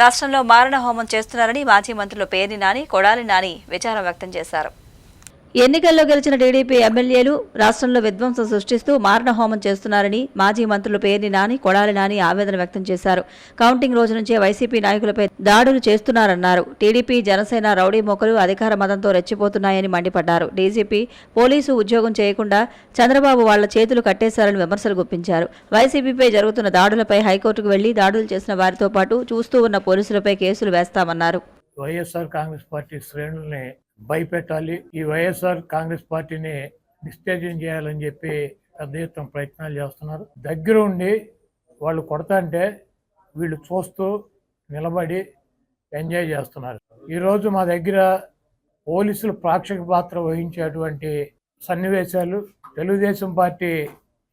రాష్ట్రంలో మారణ హోమం చేస్తున్నారని మాజీ మంత్రులు పేర్ని నాని, కొడాలి నాని విచారం వ్యక్తం చేశారు. ఎన్నికల్లో గెలిచిన టీడీపీ ఎమ్మెల్యేలు రాష్ట్రంలో విధ్వంసం సృష్టిస్తూ మారణ హోమం చేస్తున్నారని మాజీ మంత్రులు పేర్ని నాని, కొడాలి నాని ఆవేదన వ్యక్తం చేశారు. కౌంటింగ్ రోజు నుంచే వైసీపీ నాయకులపై దాడులు చేస్తున్నారన్నారు. టీడీపీ, జనసేన రౌడీ మోకలు అధికార మదంతో రెచ్చిపోతున్నాయని మండిపడ్డారు. డీజీపీ పోలీసు ఉద్యోగం చేయకుండా చంద్రబాబు వాళ్ల చేతులు కట్టేశారని విమర్శలు గుప్పించారు. వైసీపీపై జరుగుతున్న దాడులపై హైకోర్టుకు వెళ్లి దాడులు చేసిన వారితో పాటు చూస్తూ ఉన్న పోలీసులపై కేసులు వేస్తామన్నారు. వైఎస్ఆర్ కాంగ్రెస్ పార్టీ శ్రేణుల్ని భయపెట్టాలి, ఈ వైఎస్ఆర్ కాంగ్రెస్ పార్టీని డిస్టేజం చేయాలని చెప్పి పెద్ద ఎత్తున ప్రయత్నాలు చేస్తున్నారు. దగ్గర ఉండి వాళ్ళు కొడతాంటే వీళ్ళు చూస్తూ నిలబడి ఎంజాయ్ చేస్తున్నారు. ఈరోజు మా దగ్గర పోలీసులు ప్రేక్షక పాత్ర వహించేటువంటి సన్నివేశాలు, తెలుగుదేశం పార్టీ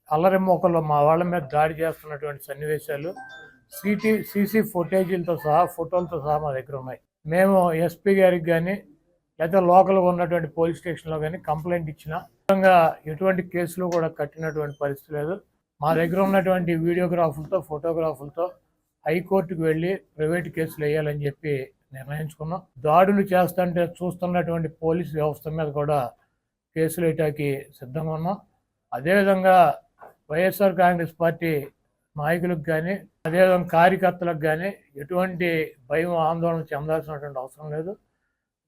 అల్లరి మోకల్లో మా వాళ్ళ మీద దాడి చేస్తున్నటువంటి సన్నివేశాలు సీసీ ఫుటేజీలతో సహా, ఫోటోలతో సహా మా దగ్గర ఉన్నాయి. మేము ఎస్పీ గారికి కానీ లేదా లోకల్గా ఉన్నటువంటి పోలీస్ స్టేషన్లో కానీ కంప్లైంట్ ఇచ్చినా విధంగా ఎటువంటి కేసులు కూడా కట్టినటువంటి పరిస్థితి లేదు. మా దగ్గర ఉన్నటువంటి వీడియోగ్రాఫులతో, ఫోటోగ్రాఫులతో హైకోర్టుకు వెళ్ళి ప్రైవేట్ కేసులు వేయాలని చెప్పి నిర్ణయించుకున్నాం. దాడులు చేస్తుంటే చూస్తున్నటువంటి పోలీస్ వ్యవస్థ మీద కూడా కేసులు వేయటానికి సిద్ధంగా ఉన్నాం. అదేవిధంగా వైఎస్ఆర్ కాంగ్రెస్ పార్టీ నాయకులకు కానీ అదేవిధంగా కార్యకర్తలకు కానీ ఎటువంటి భయం, ఆందోళన చెందాల్సినటువంటి అవసరం లేదు.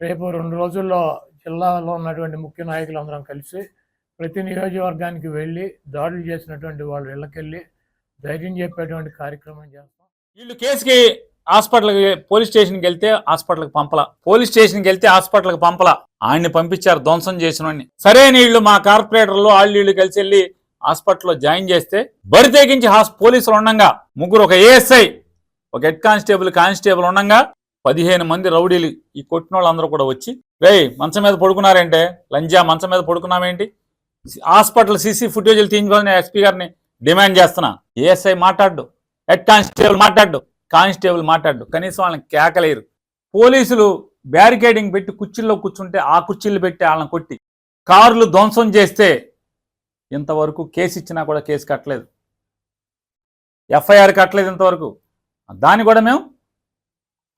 రేపు 2 రోజుల్లో జిల్లాలో ఉన్నటువంటి ముఖ్య నాయకులందరం కలిసి ప్రతి నియోజకవర్గానికి వెళ్ళి దాడులు చేసినటువంటి వాళ్ళ ఇళ్ళకెళ్ళి ధైర్యం చెప్పేటువంటి కార్యక్రమం చేస్తాం. వీళ్ళు కేసుకి హాస్పిటల్కి, పోలీస్ స్టేషన్కి వెళ్తే హాస్పిటల్కి పంపలా, పోలీస్ స్టేషన్కి వెళ్తే హాస్పిటల్కి పంపలా, ఆయన్ని పంపించారు ధ్వంసం చేసిన వాడిని. సరే నీళ్లు మా కార్పొరేటర్లు వాళ్ళు కలిసి వెళ్ళి హాస్పిటల్లో జాయిన్ చేస్తే బరి తెగించి పోలీసులు ఉండగా, ముగ్గురు, ఒక ఏఎస్ఐ, ఒక హెడ్ కానిస్టేబుల్ ఉండగా 15 మంది రౌడీలు, ఈ కొట్టిన వాళ్ళందరూ కూడా వచ్చి, మంచం మీద పడుకున్నారేంటే, లంజా మంచం మీద పడుకున్నామేంటి, హాస్పిటల్ సీసీ ఫుటేజీలు తీయించుకోవాలని ఎస్పీ గారిని డిమాండ్ చేస్తున్నా. ఏఎస్ఐ మాట్లాడు, హెడ్ కానిస్టేబుల్ మాట్లాడు, కనీసం వాళ్ళని కేకలేరు. పోలీసులు బ్యారికేడింగ్ పెట్టి కుర్చీల్లో కూర్చుంటే ఆ కుర్చీలు పెట్టి వాళ్ళని కొట్టి కార్లు ధ్వంసం చేస్తే ఇంతవరకు కేసు ఇచ్చినా కూడా కేసు కట్టలేదు, ఎఫ్ఐఆర్ కట్టలేదు ఇంతవరకు. దాన్ని కూడా మేము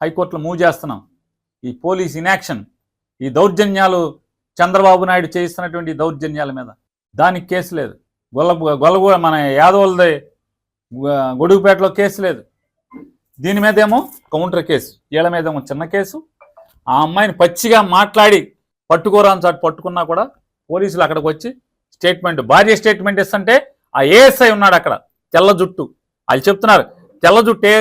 హైకోర్టులో మూవ్ చేస్తున్నాం. ఈ పోలీస్ ఇన్యాక్షన్, ఈ దౌర్జన్యాలు, చంద్రబాబు నాయుడు చేయిస్తున్నటువంటి దౌర్జన్యాల మీద దానికి కేసు లేదు. గొల్లగూడ మన యాదవులది గొడుగుపేటలో కేసు లేదు. దీని మీద ఏమో కౌంటర్ కేసు, వీళ్ళ మీద ఏమో చిన్న కేసు. ఆ అమ్మాయిని పచ్చిగా మాట్లాడి పట్టుకోరాని చాటు పట్టుకున్నా కూడా పోలీసులు అక్కడికి వచ్చి స్టేట్మెంట్, భార్య స్టేట్మెంట్ ఇస్తుంటే ఆ ఏఎస్ఐ ఉన్నాడు అక్కడ, తెల్ల జుట్టు, వాళ్ళు చెప్తున్నారు తెల్ల జుట్టు